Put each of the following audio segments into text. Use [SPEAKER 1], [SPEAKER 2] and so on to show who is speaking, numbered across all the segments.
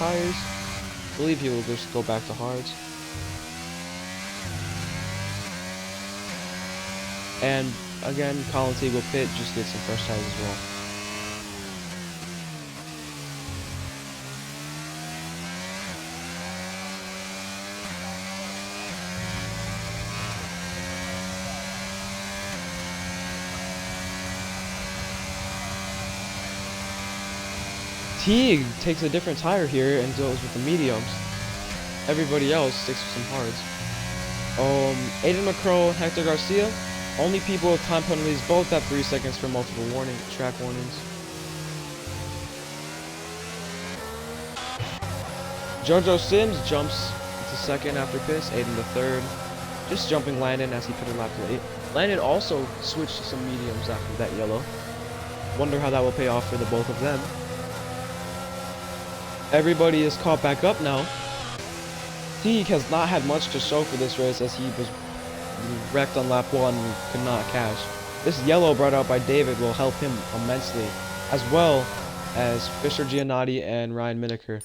[SPEAKER 1] tires. I believe he will just go back to hards. And again, Colin Teague will pit, just get some fresh tires as well. Teague takes a different tire here and goes with the mediums. Everybody else sticks with some hards. Aiden McCrow and Hector Garcia, only people with time penalties, both have 3 seconds for multiple track warnings. JoJo Sims jumps to second after pits, Aiden to third. Just jumping Landon as he pitted lap late. Landon also switched to some mediums after that yellow. Wonder how that will pay off for the both of them. Everybody is caught back up now. Teague has not had much to show for this race as he was wrecked on lap 1 and could not cash. This yellow brought out by David will help him immensely, as well as Fisher Giannotti and Ryan Miniker.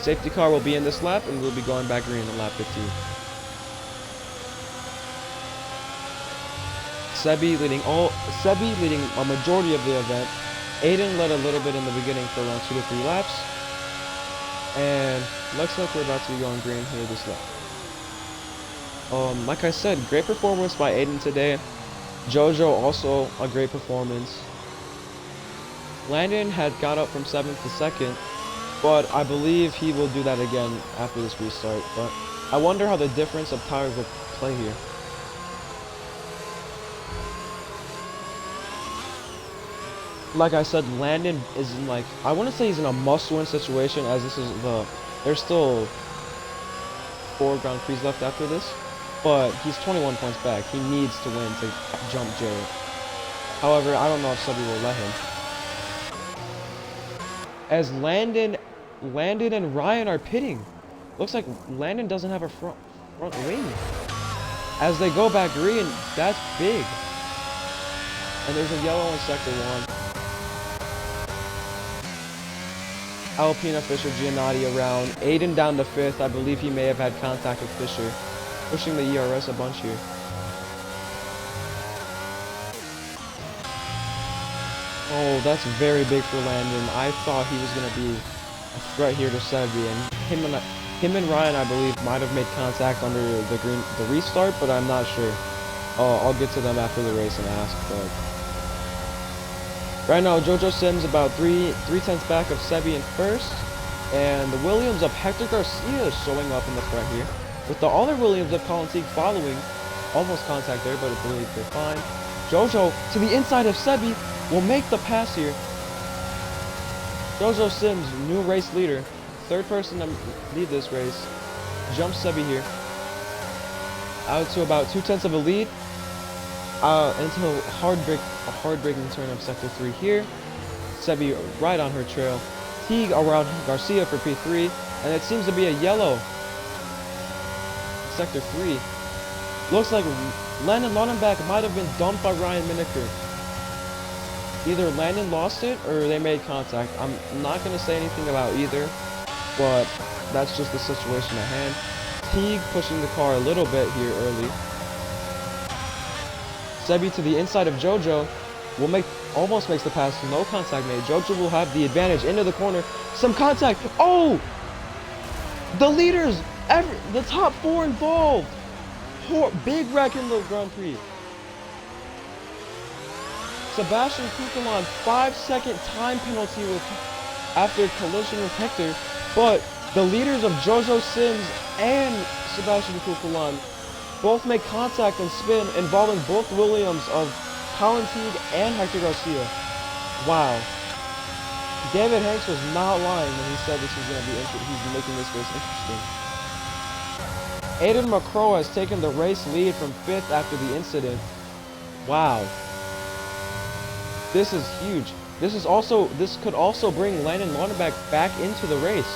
[SPEAKER 1] Safety car will be in this lap and will be going back green on lap 15. Sebi leading a majority of the event. Aiden led a little bit in the beginning for around 2 to 3 laps. And looks like we're about to be going green here this lap. Like I said, great performance by Aiden today. JoJo also a great performance. Landon had got up from 7th to 2nd, but I believe he will do that again after this restart. But I wonder how the difference of tires will play here. Like I said, Landon is in like, I wouldn't say he's in a must-win situation as this is there's still 4 Grand Prix left after this, but he's 21 points back. He needs to win to jump Jarrett. However, I don't know if Sebi will let him. As Landon and Ryan are pitting. Looks like Landon doesn't have a front wing. As they go back green, that's big. And there's a yellow in sector 1. Alpina, Fisher, Giannotti around. Aiden down to 5th. I believe he may have had contact with Fisher. Pushing the ERS a bunch here. Oh, that's very big for Landon. I thought he was going to be a threat here to Sebi. And him and Ryan, I believe, might have made contact under the restart, but I'm not sure. I'll get to them after the race and ask. But right now, JoJo Sims about 3/10 back of Sebi in first, and the Williams of Hector Garcia is showing up in the front here, with the other Williams of Colin Teague following. Almost contact there, but I believe they're fine. JoJo to the inside of Sebi will make the pass here. JoJo Sims, new race leader, 3rd person to lead this race, jumps Sebi here out to about 2/10 of a lead. Until a hard braking turn of sector 3 here. Sebi right on her trail. Teague around Garcia for P3, and it seems to be a yellow. Sector 3. Looks like Landon Lonenbach might have been dumped by Ryan Miniker. Either Landon lost it or they made contact. I'm not going to say anything about either, but that's just the situation at hand. Teague pushing the car a little bit here early. Sebi to the inside of JoJo will almost makes the pass, no contact made. JoJo will have the advantage into the corner. Some contact. Oh! The leaders, the top 4 involved. Big wreck in the Grand Prix. Sebastian Kukulon, 5-second time penalty after collision with Hector, but the leaders of JoJo Sims and Sebastian Kukulon both make contact and spin involving both Williams of Colin Teague and Hector Garcia. Wow. David Hanks was not lying when he said this was going to be interesting. He's making this race interesting. Aiden McCrow has taken the race lead from 5th after the incident. Wow. This is huge. This could also bring Landon Lonenbach back into the race.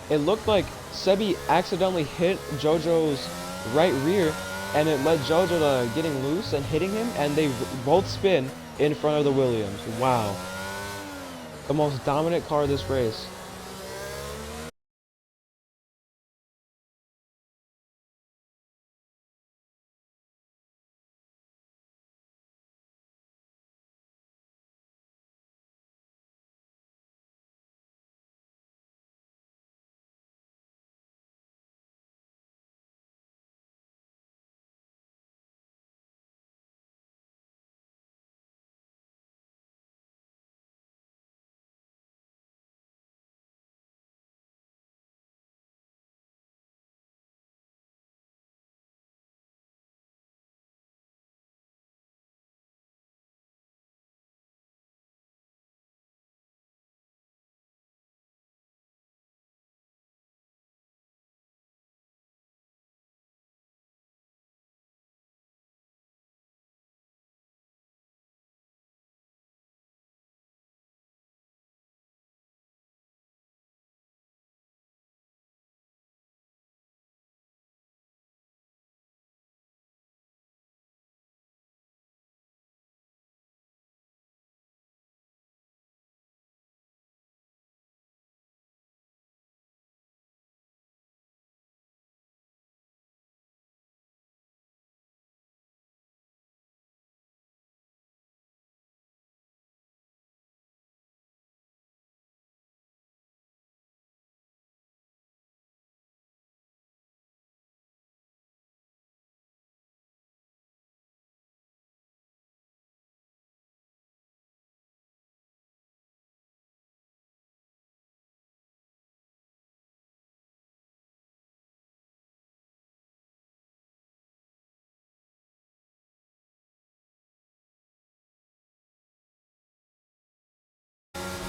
[SPEAKER 1] It looked like Sebi accidentally hit JoJo's right rear, and it led Jojo to getting loose and hitting him, and they both spin in front of the Williams. Wow. The most dominant car of this race.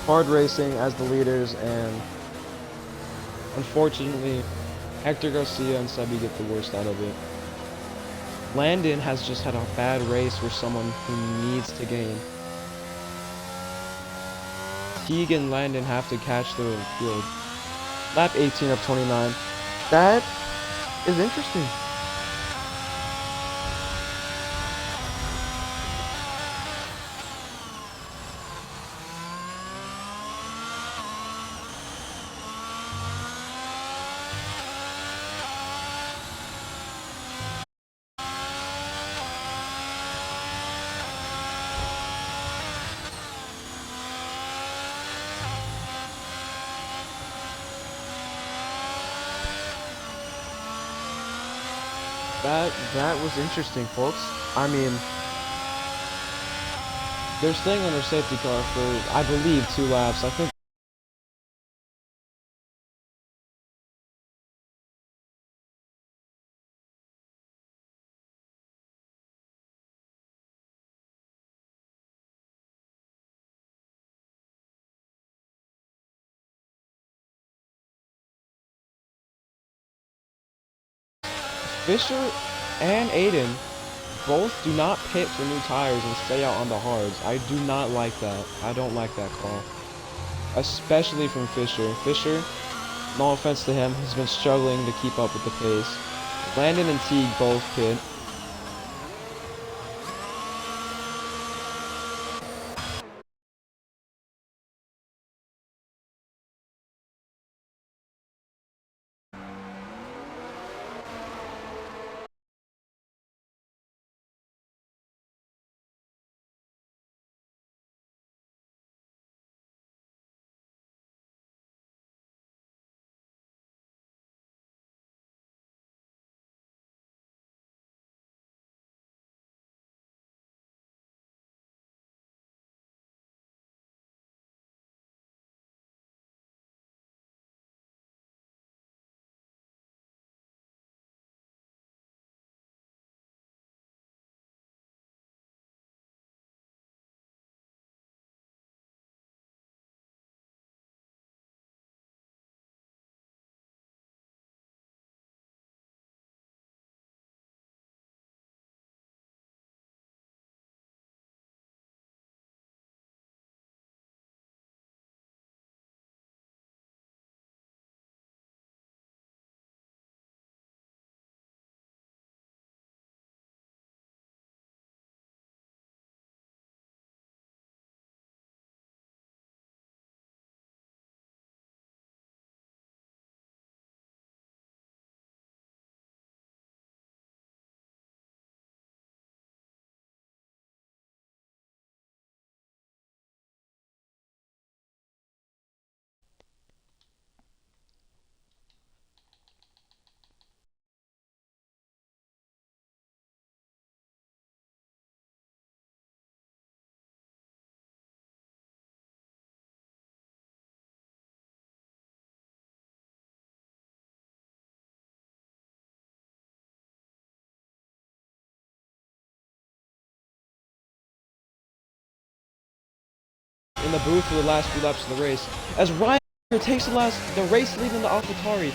[SPEAKER 1] Hard racing as the leaders, and unfortunately, Hector Garcia and Sebi get the worst out of it. Landon has just had a bad race for someone who needs to gain. Teague and Landon have to catch the field. Lap 18 of 29. That is interesting. That was interesting, folks. I mean, they're staying on their safety car for, I believe, 2 laps. I think Fisher and Aiden both do not pit for new tires and stay out on the hards. I do not like that. I don't like that call. Especially from Fisher. Fisher, no offense to him, has been struggling to keep up with the pace. Landon and Teague both pit. in the booth for the last few laps of the race. As Ryan takes the race lead in the AlphaTauri.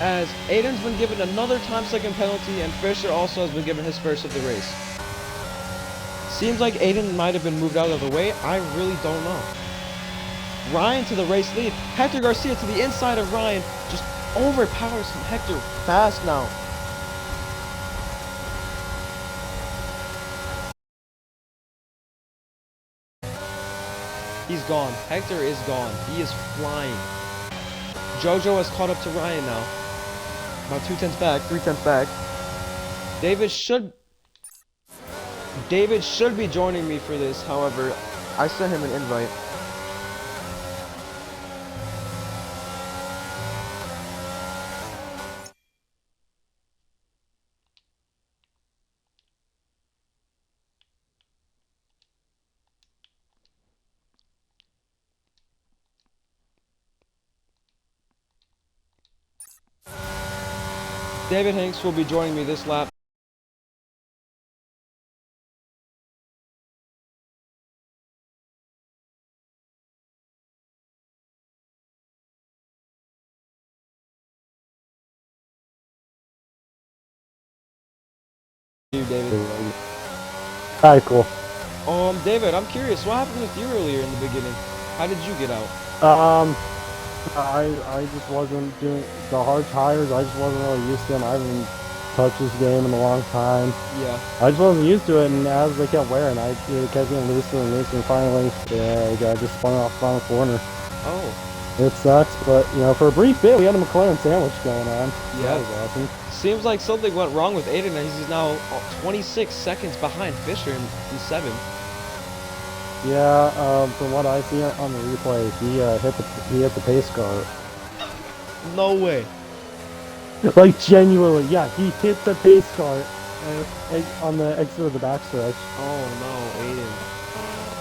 [SPEAKER 1] As Aiden's been given another time-second penalty, and Fisher also has been given his first of the race. Seems like Aiden might have been moved out of the way. I really don't know. Ryan to the race lead. Hector Garcia to the inside of Ryan. Just overpowers Hector fast now. He's gone. Hector is gone. He is flying. Jojo has caught up to Ryan now. About 2/10 back, 3/10 back. David should be joining me for this, however, I sent him an invite. David Hanks will be joining me this lap. David.
[SPEAKER 2] Alright, cool.
[SPEAKER 1] David, I'm curious, what happened with you earlier in the beginning? How did you get out?
[SPEAKER 2] I just wasn't doing the hard tires. I just wasn't really used to them. I haven't touched this game in a long time.
[SPEAKER 1] Yeah.
[SPEAKER 2] I just wasn't used to it, and as they kept wearing, it kept getting looser and looser, and finally, I just spun off the final corner.
[SPEAKER 1] Oh.
[SPEAKER 2] It sucks, but, you know, for a brief bit, we had a McLaren sandwich going on.
[SPEAKER 1] Yeah.
[SPEAKER 2] That was awesome.
[SPEAKER 1] Seems like something went wrong with Aiden, and he's now 26 seconds behind Fisher in 7th.
[SPEAKER 2] Yeah, from what I see on the replay, he hit the pace car.
[SPEAKER 1] No way.
[SPEAKER 2] Like, genuinely, yeah, he hit the pace car on the exit of the backstretch.
[SPEAKER 1] Oh no, Aiden.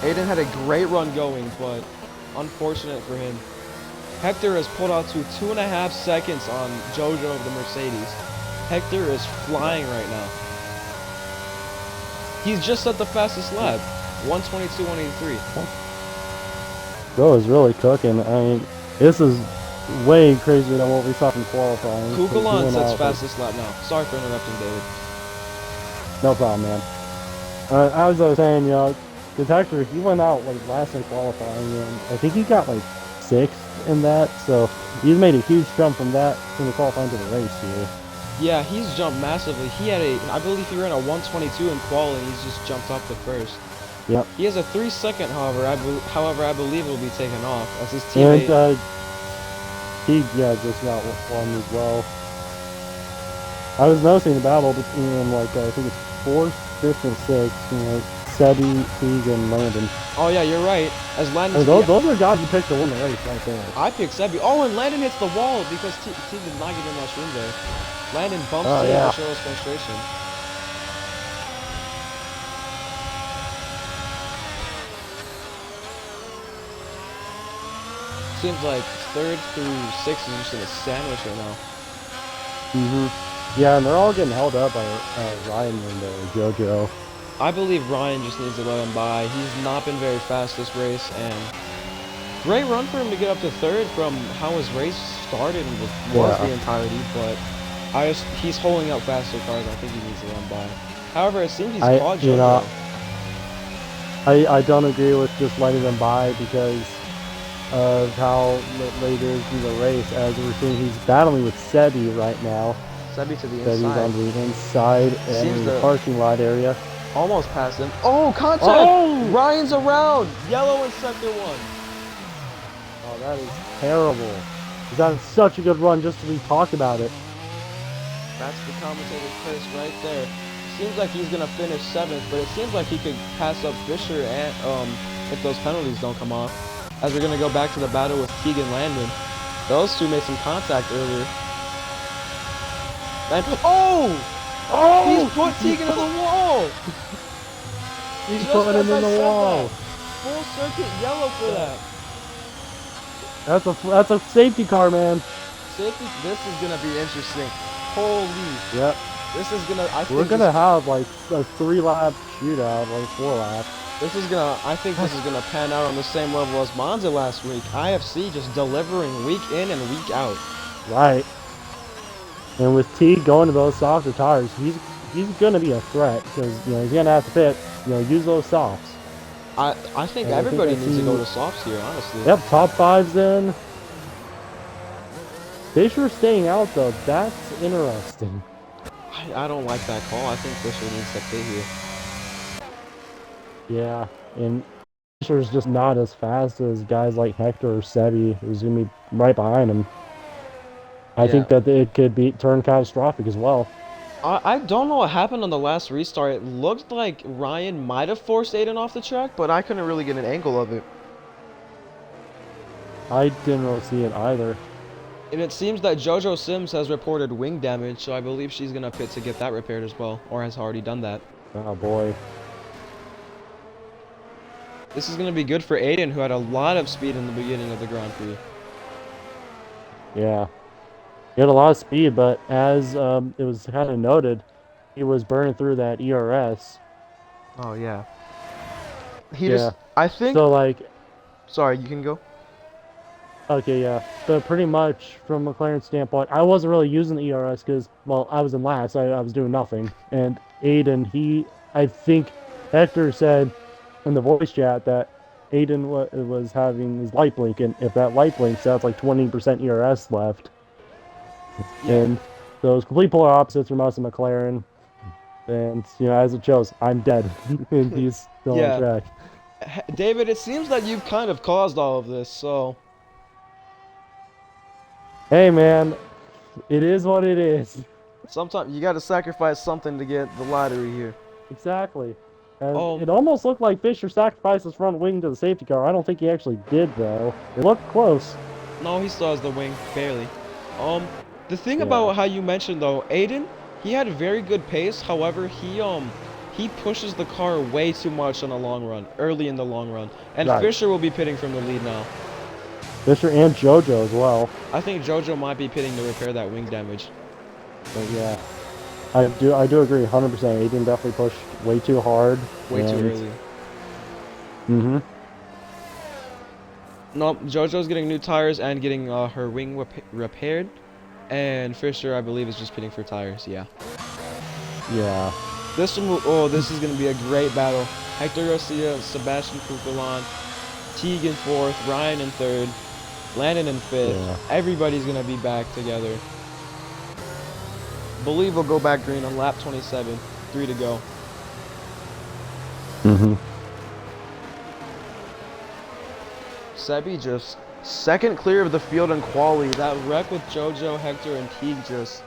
[SPEAKER 1] Aiden had a great run going, but unfortunate for him. Hector has pulled out to 2.5 seconds on Jojo of the Mercedes. Hector is flying right now. He's just at the fastest lap. 122.183.
[SPEAKER 2] Bro is really cooking. I mean, this is way crazier than what we saw from qualifying.
[SPEAKER 1] Kukulon sets fastest lap now. Sorry for interrupting, David.
[SPEAKER 2] No problem, man. As I was saying, you know, Detector, he went out like last in qualifying, and I think he got like 6th in that, so he's made a huge jump from the qualifying to the race here.
[SPEAKER 1] Yeah, he's jumped massively. I believe he ran a 122 in qual, and he's just jumped up to first.
[SPEAKER 2] Yep.
[SPEAKER 1] He has a 3 second, however, I believe it will be taken off as his teammate.
[SPEAKER 2] And he just got one as well. I was noticing the battle between like I think it's 4th, 5th, and 6th. You know, Sebi, Teague, and Landon.
[SPEAKER 1] Oh yeah, you're right. As Landon,
[SPEAKER 2] those are guys you picked to win the race right there.
[SPEAKER 1] I picked Sebi. Oh, and Landon hits the wall because Teague did not get in much room there. Landon bumps to show his frustration. Seems like 3rd through 6th is just in a sandwich right now.
[SPEAKER 2] Yeah, and they're all getting held up by Ryan and Jojo.
[SPEAKER 1] I believe Ryan just needs to let him by. He's not been very fast this race, and great run for him to get up to 3rd from how his race started and was the entirety, but he's holding up faster cars. I think he needs to let him by. However, it seems he's caught Jojo.
[SPEAKER 2] You know, I don't agree with just letting them by because of how late it is in the race. As we're seeing, he's battling with Sebi right now.
[SPEAKER 1] Sebi to the
[SPEAKER 2] inside. Sebi's on the inside and in the parking lot area.
[SPEAKER 1] Almost past him. Oh, contact! Oh! Ryan's around! Yellow in sector 1.
[SPEAKER 2] Oh, that is terrible. He's on such a good run just to be talked about it.
[SPEAKER 1] That's the commentator's curse right there. Seems like he's gonna finish 7th, but it seems like he could pass up Fisher and if those penalties don't come off. As we're gonna go back to the battle with Teague and Landon. Those two made some contact earlier. And he's put Teague into the wall! He just
[SPEAKER 2] putting him in the wall.
[SPEAKER 1] Full circuit yellow for that.
[SPEAKER 2] That's a safety car, man.
[SPEAKER 1] Safety. This is gonna be interesting. Holy.
[SPEAKER 2] Yep.
[SPEAKER 1] This is gonna.
[SPEAKER 2] We're gonna have like a 3-lap shootout, like 4 laps.
[SPEAKER 1] This is gonna. I think this is gonna pan out on the same level as Monza last week. IFC just delivering week in and week out.
[SPEAKER 2] Right. And with T going to those softer tires, he's gonna be a threat because he's gonna have to pit. Use those softs.
[SPEAKER 1] I think everybody needs to go to softs here, honestly.
[SPEAKER 2] Yep, top 5's in. Fisher staying out though, that's interesting.
[SPEAKER 1] I don't like that call. I think Fisher needs to pit here.
[SPEAKER 2] Yeah, and Fisher's just not as fast as guys like Hector or Sebi, who's gonna be right behind him. I think that it could turn catastrophic as well.
[SPEAKER 1] I don't know what happened on the last restart. It looked like Ryan might have forced Aiden off the track, but I couldn't really get an angle of it.
[SPEAKER 2] I didn't really see it either.
[SPEAKER 1] And it seems that JoJo Sims has reported wing damage, so I believe she's going to pit to get that repaired as well, or has already done that.
[SPEAKER 2] Oh boy.
[SPEAKER 1] This is going to be good for Aiden, who had a lot of speed in the beginning of the Grand Prix.
[SPEAKER 2] Yeah. He had a lot of speed, but as it was kind of noted, he was burning through that ERS.
[SPEAKER 1] Oh, yeah. I think...
[SPEAKER 2] So, like...
[SPEAKER 1] Sorry, you can go.
[SPEAKER 2] Okay, yeah. But pretty much, from McLaren's standpoint, I wasn't really using the ERS because, well, I was in last. I was doing nothing. And Aiden, I think Hector said in the voice chat that Aiden was having his light blink, and if that light blinks, that's like 20% ERS left. Yeah. And those complete polar opposites from us and McLaren. And, as it shows, I'm dead. And he's still on track.
[SPEAKER 1] David, it seems that you've kind of caused all of this, so...
[SPEAKER 2] Hey, man. It is what it is.
[SPEAKER 1] Sometimes you gotta sacrifice something to get the lottery here.
[SPEAKER 2] Exactly. It almost looked like Fisher sacrificed his front wing to the safety car. I don't think he actually did, though. It looked close.
[SPEAKER 1] No, he still has the wing, barely. The thing about how you mentioned, though, Aiden, he had a very good pace. However, he pushes the car way too much on the long run, early in the long run. And Fisher will be pitting from the lead now.
[SPEAKER 2] Fisher and JoJo as well.
[SPEAKER 1] I think JoJo might be pitting to repair that wing damage.
[SPEAKER 2] But yeah, I do agree 100%. Aiden definitely pushed way too hard.
[SPEAKER 1] Way too early.
[SPEAKER 2] Mm-hmm.
[SPEAKER 1] No, JoJo's getting new tires and getting her wing repaired. And Fisher, I believe, is just pitting for tires, yeah.
[SPEAKER 2] Yeah.
[SPEAKER 1] This is going to be a great battle. Hector Garcia, Sebastian Kukulan, Teague in 4th, Ryan in 3rd, Landon in 5th. Yeah. Everybody's going to be back together. Believe we'll go back green on lap 27. 3 to go.
[SPEAKER 2] Mm-hmm.
[SPEAKER 1] Sebi just second clear of the field in quali. That wreck with JoJo, Hector, and Teague just...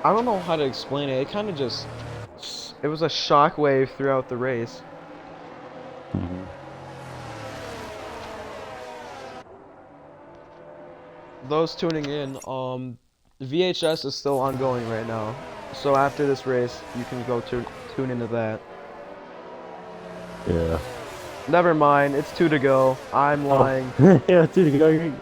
[SPEAKER 1] I don't know how to explain it. It kind of just... It was a shockwave throughout the race.
[SPEAKER 2] Mm-hmm.
[SPEAKER 1] Those tuning in, VHS is still ongoing right now. So after this race, you can go tune into that.
[SPEAKER 2] Yeah.
[SPEAKER 1] Never mind, it's 2 to go. I'm lying.
[SPEAKER 2] Yeah, 2 to go. Yeah.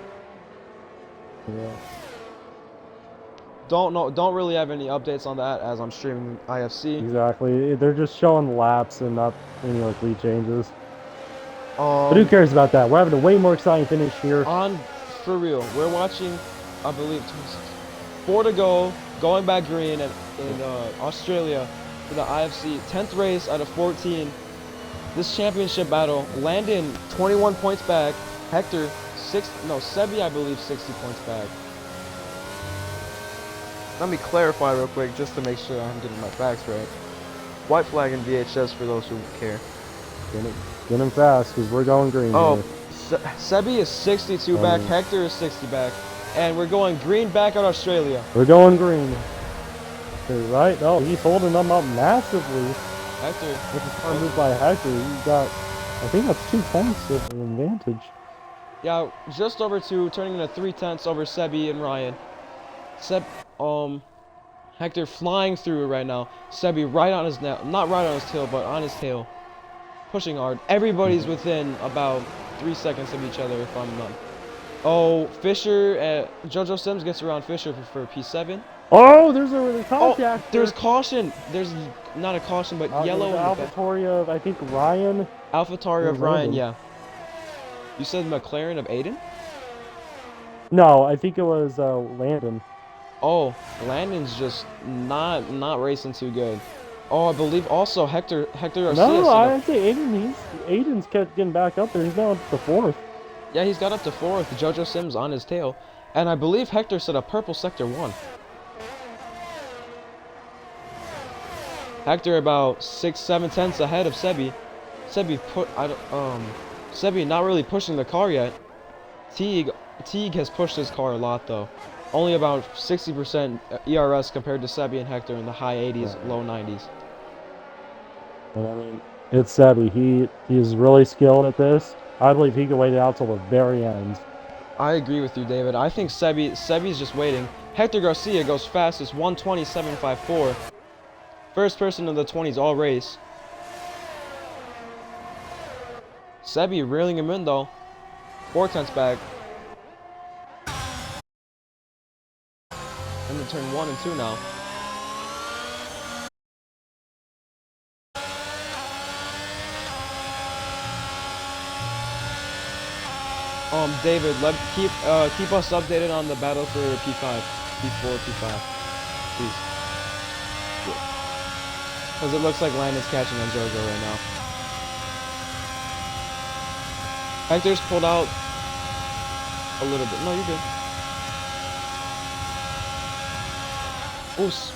[SPEAKER 1] Don't really have any updates on that as I'm streaming IFC.
[SPEAKER 2] Exactly. They're just showing laps and not any like lead changes. But who cares about that? We're having a way more exciting finish here.
[SPEAKER 1] For real, we're watching, I believe, 4 to go, going back green in Australia for the IFC 10th race out of 14. This championship battle, Landon 21 points back, Hector Sebi, I believe, 60 points back. Let me clarify real quick just to make sure I'm getting my facts right. White flag and VHS for those who care.
[SPEAKER 2] Get him fast because we're going green.
[SPEAKER 1] Sebi is 62 back, Hector is 60 back, and we're going green back at Australia.
[SPEAKER 2] We're going green. Right? Oh, he's holding them up massively.
[SPEAKER 1] Hector.
[SPEAKER 2] With the car moved by Hector, he's got, I think that's 2 points of an advantage.
[SPEAKER 1] Yeah, just over 2, turning into 3 tenths over Sebi and Ryan. Hector flying through it right now. Sebi right on his not right on his tail, but on his tail. Pushing hard. Everybody's within about 3 seconds of each other, if I'm not. Oh, Fisher, JoJo Sims gets around Fisher for P7.
[SPEAKER 2] Oh, there's a contact.
[SPEAKER 1] Oh, there's caution. There's not a caution, but yellow.
[SPEAKER 2] AlphaTauri of, I think, Ryan.
[SPEAKER 1] AlphaTauri of Ryan, yeah. You said McLaren of Aiden?
[SPEAKER 2] No, I think it was Landon.
[SPEAKER 1] Oh, Landon's just not racing too good. Oh, I believe also Hector Garcia.
[SPEAKER 2] No, I'd say Aiden's kept getting back up there. He's now up to 4th.
[SPEAKER 1] Yeah, he's got up to 4th. JoJo Sims on his tail. And I believe Hector said a purple sector 1. Hector about 6, 7 tenths ahead of Sebi. Sebi not really pushing the car yet. Teague has pushed his car a lot though. Only about 60% ERS compared to Sebi and Hector in the high 80s, low 90s.
[SPEAKER 2] But I mean, it's Sebi. He is really skilled at this. I believe he can wait it out till the very end.
[SPEAKER 1] I agree with you, David. I think Sebi's just waiting. Hector Garcia goes fastest, 1:27.54. First person in the 20s all race. Sebi reeling him in though. 4 tenths back. And then turn 1 and 2 now. David, keep us updated on the battle for P5, P4, P5, please. Because it looks like Landon's catching on JoJo right now. Hector's pulled out a little bit. No, you're good. Oops.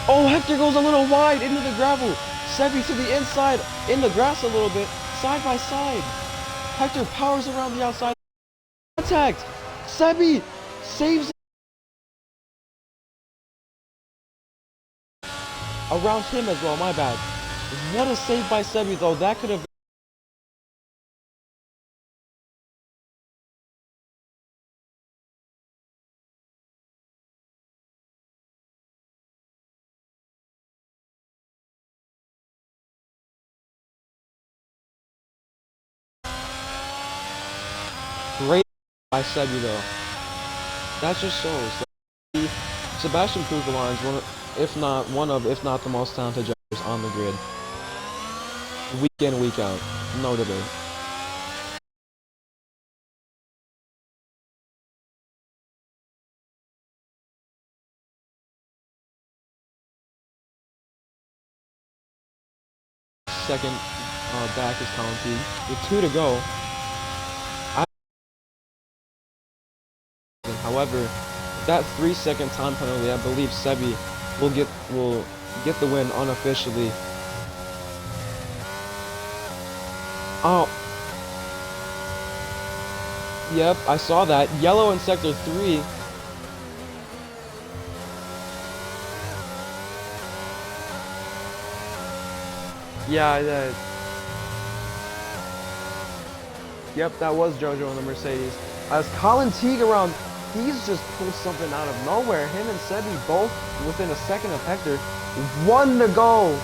[SPEAKER 1] Oh, Hector goes a little wide into the gravel. Sebi to the inside, in the grass a little bit, side by side. Hector powers around the outside. Contact. Sebi saves it. Around him as well, my bad. What a save by Sebi though. That could have great by Sebi though. That just shows that Sebastian Kukala is if not the most talented drivers on the grid. Week in, week out. No debate. Second back is Colin with 2 to go. However, that 3-second time penalty, I believe Sebi will get the win unofficially. Oh. Yep, I saw that. Yellow in sector 3. Yeah, yep, that was JoJo in the Mercedes. As Colin Teague around, he's just pulled something out of nowhere. Him and Sebi both within a second of Hector. 1 to go.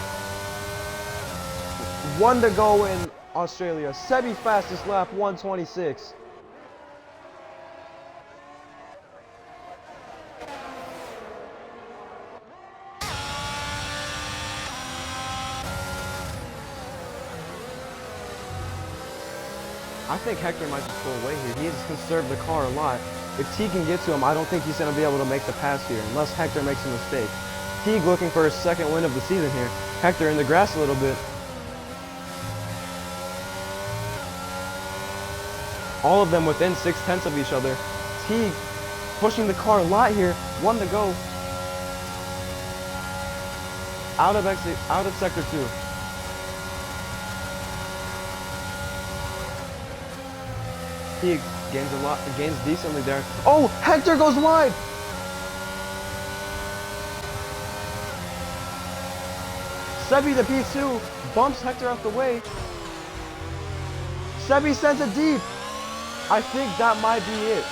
[SPEAKER 1] 1 to go in Australia. Sebi fastest lap, 1:26. I think Hector might just pull away here. He has conserved the car a lot. If Teague can get to him, I don't think he's going to be able to make the pass here, unless Hector makes a mistake. Teague looking for his second win of the season here. Hector in the grass a little bit. All of them within 6 tenths of each other. Teague pushing the car a lot here. 1 to go. Out of sector 2. Teague gains decently there. Oh, Hector goes wide. Sebi the P2 bumps Hector out the way. Sebi sends it deep. I think that might be it.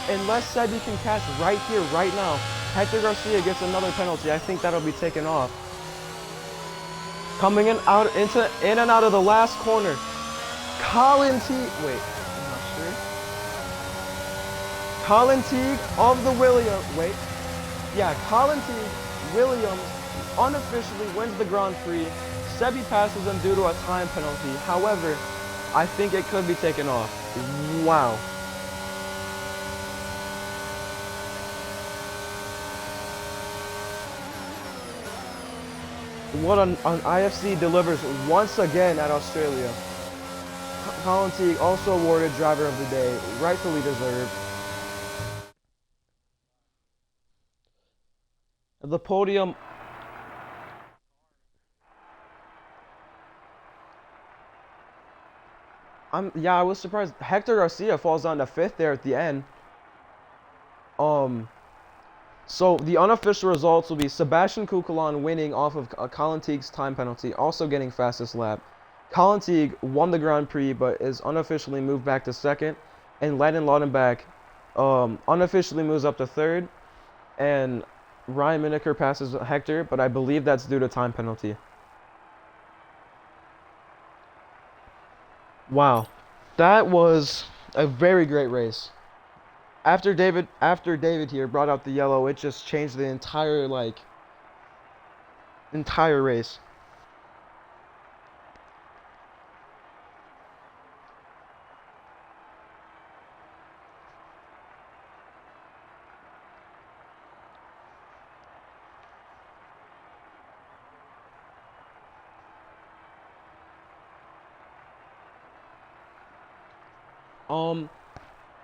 [SPEAKER 1] unless Sebi can catch right here, right now, Hector Garcia gets another penalty. I think that'll be taken off. Coming in and out of the last corner. Colin Teague. Wait, I'm not sure. Colin Teague of the Williams. Wait. Yeah, Colin Teague, Williams, unofficially wins the Grand Prix. Sebi passes him due to a time penalty. However, I think it could be taken off. Wow. What an IFC delivers once again at Australia. Colin Teague also awarded Driver of the Day, rightfully deserved. The podium. I was surprised. Hector Garcia falls down to 5th there at the end. So the unofficial results will be Sebastian Kukulon winning off of Colin Teague's time penalty, also getting fastest lap. Colin Teague won the Grand Prix, but is unofficially moved back to 2nd, and Landon Laudenbach unofficially moves up to 3rd, and Ryan Miniker passes Hector, but I believe that's due to time penalty. Wow, that was a very great race. After David here brought out the yellow, it just changed the entire race.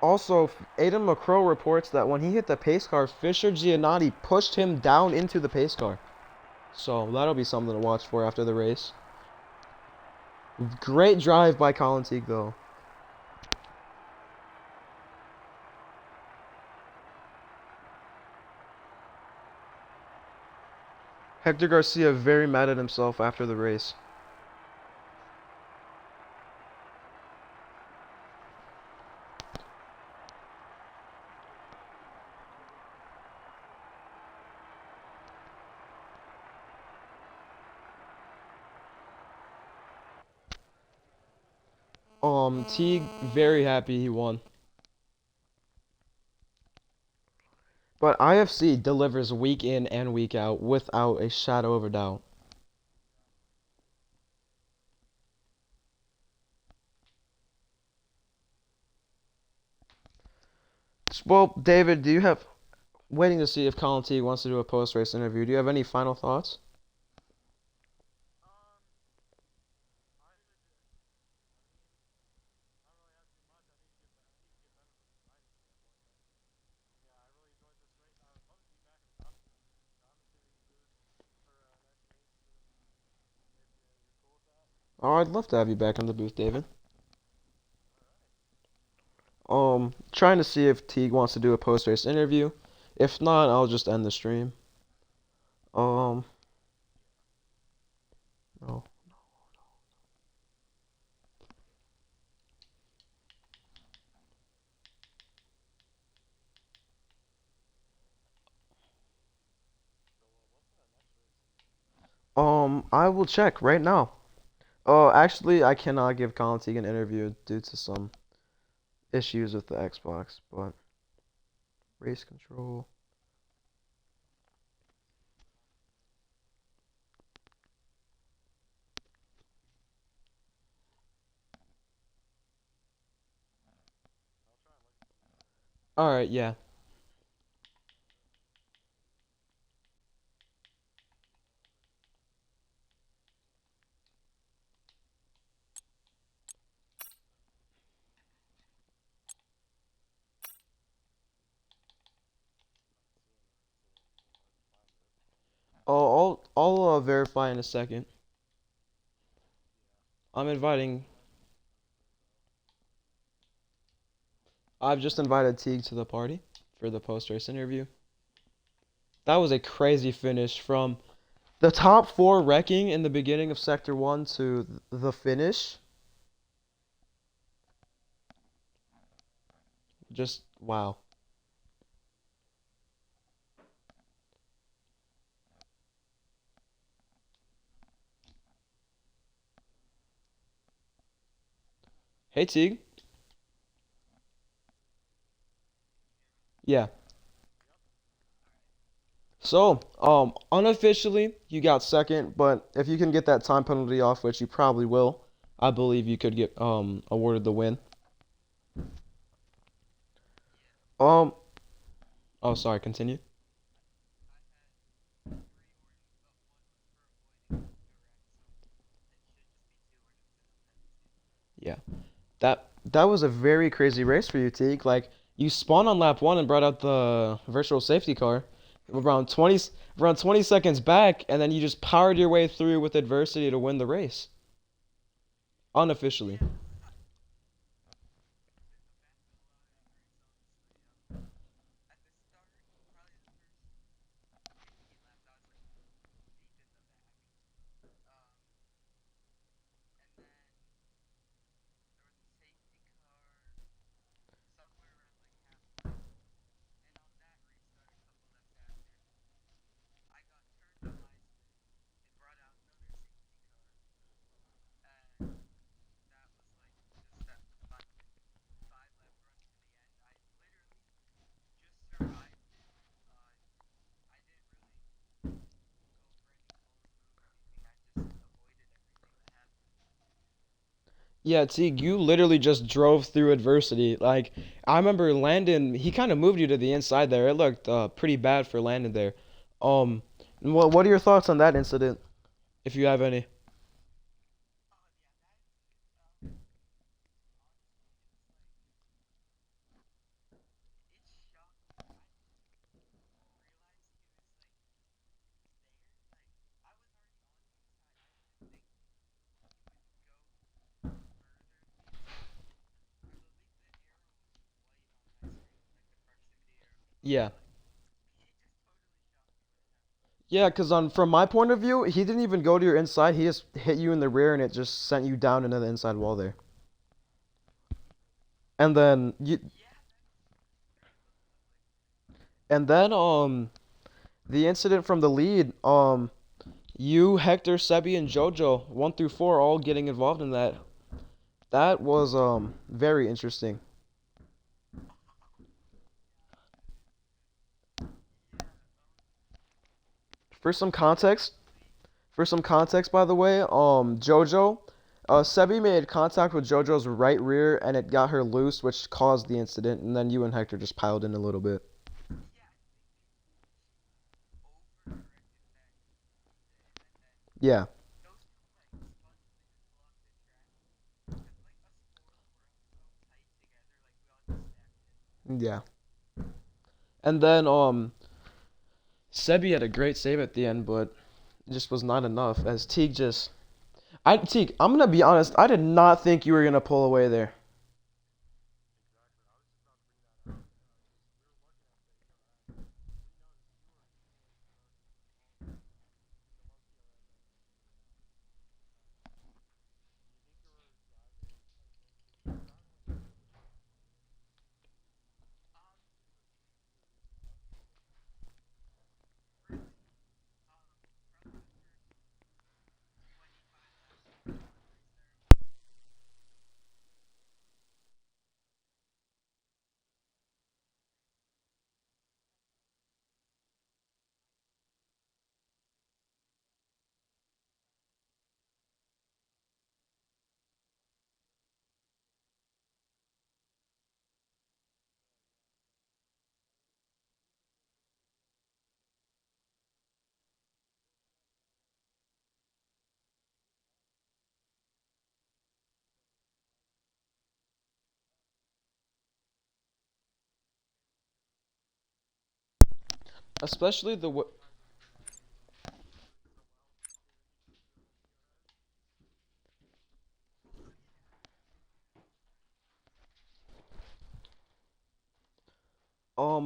[SPEAKER 1] Also, Aidan McCrow reports that when he hit the pace car, Fisher Giannotti pushed him down into the pace car. So that'll be something to watch for after the race. Great drive by Colin Teague, though. Hector Garcia very mad at himself after the race. Teague very happy he won. But IFC delivers week in and week out without a shadow of a doubt. Well, David, waiting to see if Colin Teague wants to do a post-race interview. Do you have any final thoughts? Oh, I'd love to have you back in the booth, David. Trying to see if Teague wants to do a post-race interview. If not, I'll just end the stream. No. I will check right now. Oh, actually, I cannot give Colin Teague an interview due to some issues with the Xbox, but race control. Alright, yeah. Oh, I'll verify in a second. I've just invited Teague to the party for the post-race interview. That was a crazy finish from the top 4 wrecking in the beginning of Sector 1 to the finish. Just, wow. Hey Teague. Yeah. So, unofficially, you got second, but if you can get that time penalty off, which you probably will, I believe you could get awarded the win. Um, oh, sorry, continue. Yeah. That was a very crazy race for you, Teague. Like you spawned on lap 1 and brought out the virtual safety car around 20 around 20 seconds back, and then you just powered your way through with adversity to win the race. Unofficially. Yeah, Teague, you literally just drove through adversity. Like I remember Landon, he kind of moved you to the inside there. It looked pretty bad for Landon there. Um, what are your thoughts on that incident, if you have any? Yeah. Yeah, because on from my point of view, he didn't even go to your inside. He just hit you in the rear, and it just sent you down into the inside wall there. And then the incident from the lead, you, Hector, Sebi, and JoJo, 1 through 4, all getting involved in that. That was very interesting. For some context, by the way, JoJo, Sebi made contact with JoJo's right rear, and it got her loose, which caused the incident. And then you and Hector just piled in a little bit. Yeah, yeah. And then Sebi had a great save at the end, but it just was not enough. As Teague just, Teague, I'm gonna be honest. I did not think you were gonna pull away there. Especially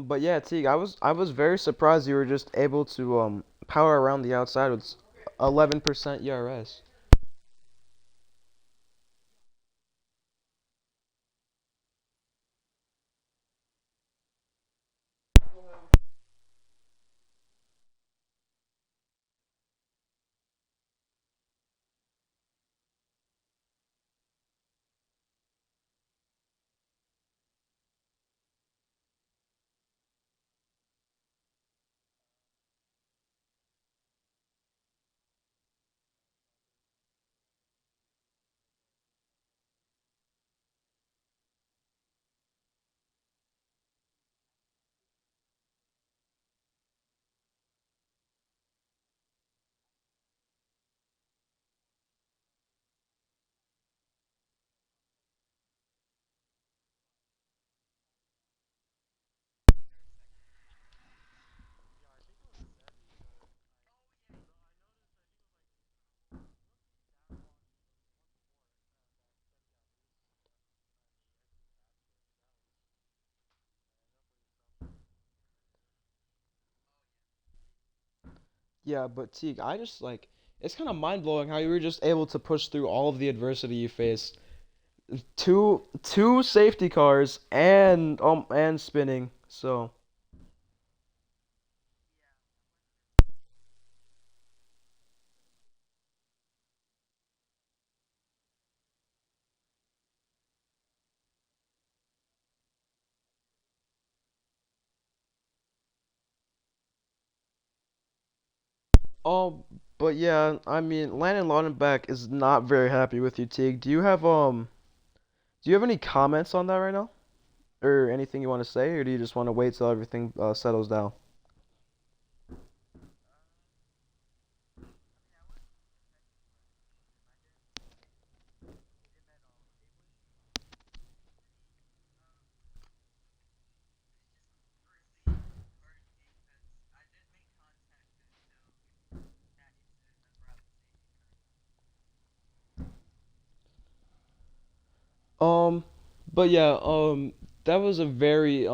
[SPEAKER 1] but yeah, Teague, I was very surprised you were just able to power around the outside with 11% ERS. Yeah, but Teague, I just like it's kind of mind blowing how you were just able to push through all of the adversity you faced. Two safety cars and spinning. So oh, but yeah, I mean Landon Laudenbach is not very happy with you, Teague. Do you have any comments on that right now, or anything you want to say, or do you just want to wait till everything settles down? Um, but yeah, that was a very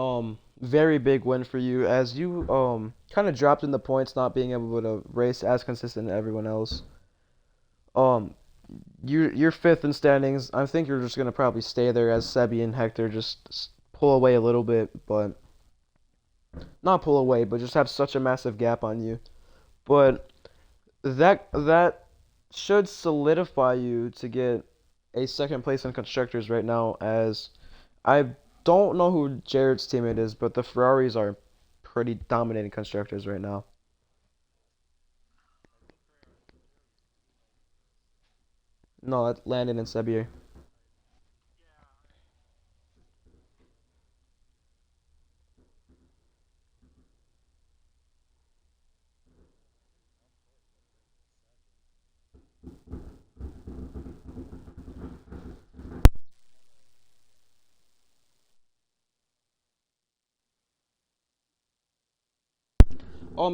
[SPEAKER 1] big win for you as you kind of dropped in the points, not being able to race as consistent as everyone else. Um, you're fifth in standings. I think you're just gonna probably stay there as Sebi and Hector just pull away a little bit, but not pull away, but just have such a massive gap on you. But that should solidify you to get a second place in constructors right now, as I don't know who Jared's teammate is, but the Ferraris are pretty dominating constructors right now. No, that's Landon and Sebier.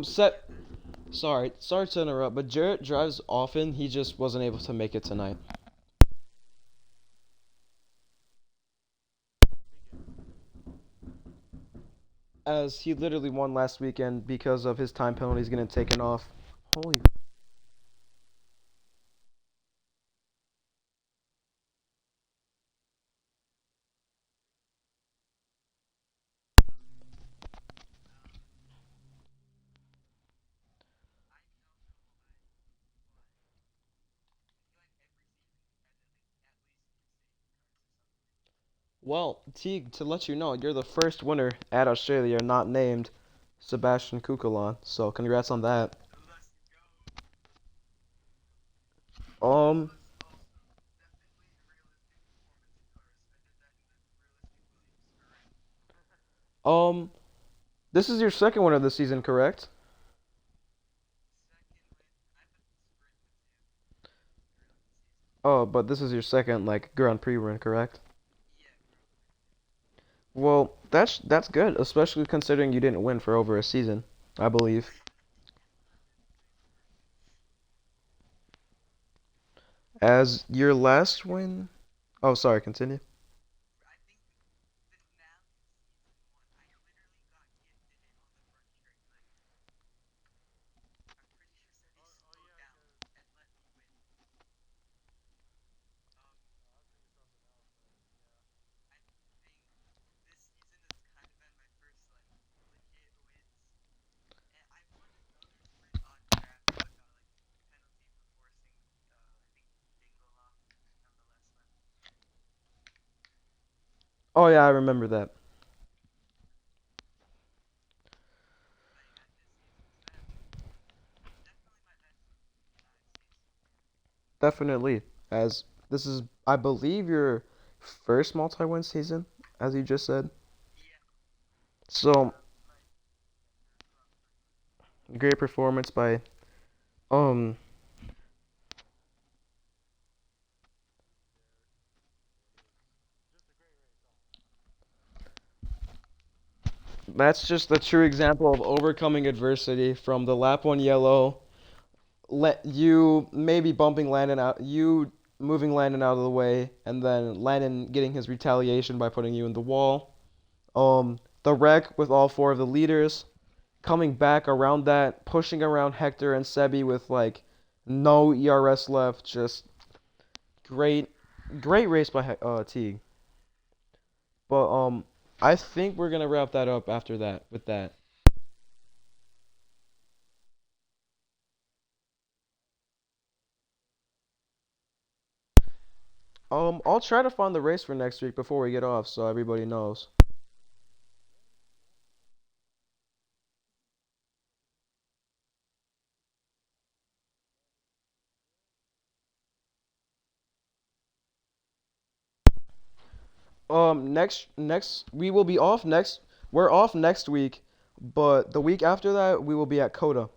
[SPEAKER 1] Set. Sorry to interrupt, but Jared drives often. He just wasn't able to make it tonight, as he literally won last weekend because of his time penalties getting taken off. Holy. Well, Teague, to let you know, you're the first winner at Australia not named Sebastian Kukulon. So congrats on that. Um, um, this is your second win of the season, correct? Oh, but this is your second like Grand Prix win, correct? Well, that's good, especially considering you didn't win for over a season, I believe. As your last win. Oh, sorry, continue. Oh yeah, I remember that. Definitely. As this is, I believe, your first multi-win season, as you just said. So, great performance by um that's just a true example of overcoming adversity from the lap one yellow, let you maybe bumping Landon out, you moving Landon out of the way, and then Landon getting his retaliation by putting you in the wall. The wreck with all four of the leaders, coming back around that, pushing around Hector and Sebi with like no ERS left. Just great, great race by Teague. But I think we're gonna wrap that up after that with that. I'll try to find the race for next week before we get off, so everybody knows. Next we will be off next. We're off next week, but the week after that we will be at Coda,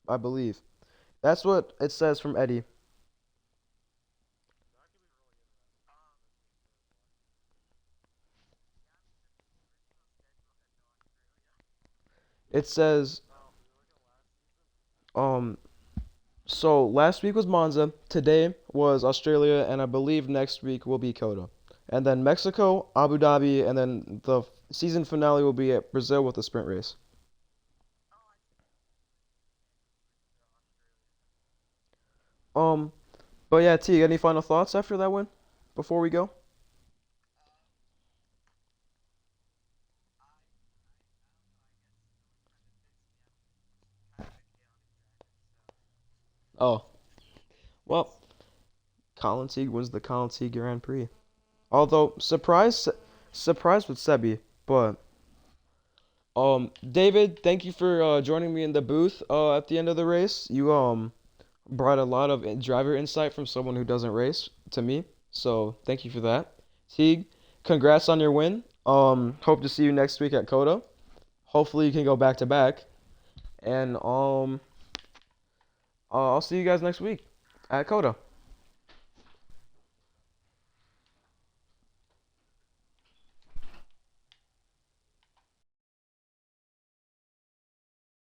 [SPEAKER 1] I believe. That's what it says from Eddie. It says um so last week was Monza, today was Australia, and I believe next week will be Coda. And then Mexico, Abu Dhabi, and then the season finale will be at Brazil with the sprint race. Um but yeah, T, any final thoughts after that win before we go? Oh, well, Colin Teague wins the Colin Teague Grand Prix. Although surprise with Sebi, but David, thank you for joining me in the booth at the end of the race. You brought a lot of driver insight from someone who doesn't race to me, so thank you for that. Teague, congrats on your win. Hope to see you next week at Coda. Hopefully you can go back to back, and I'll see you guys next week at Coda.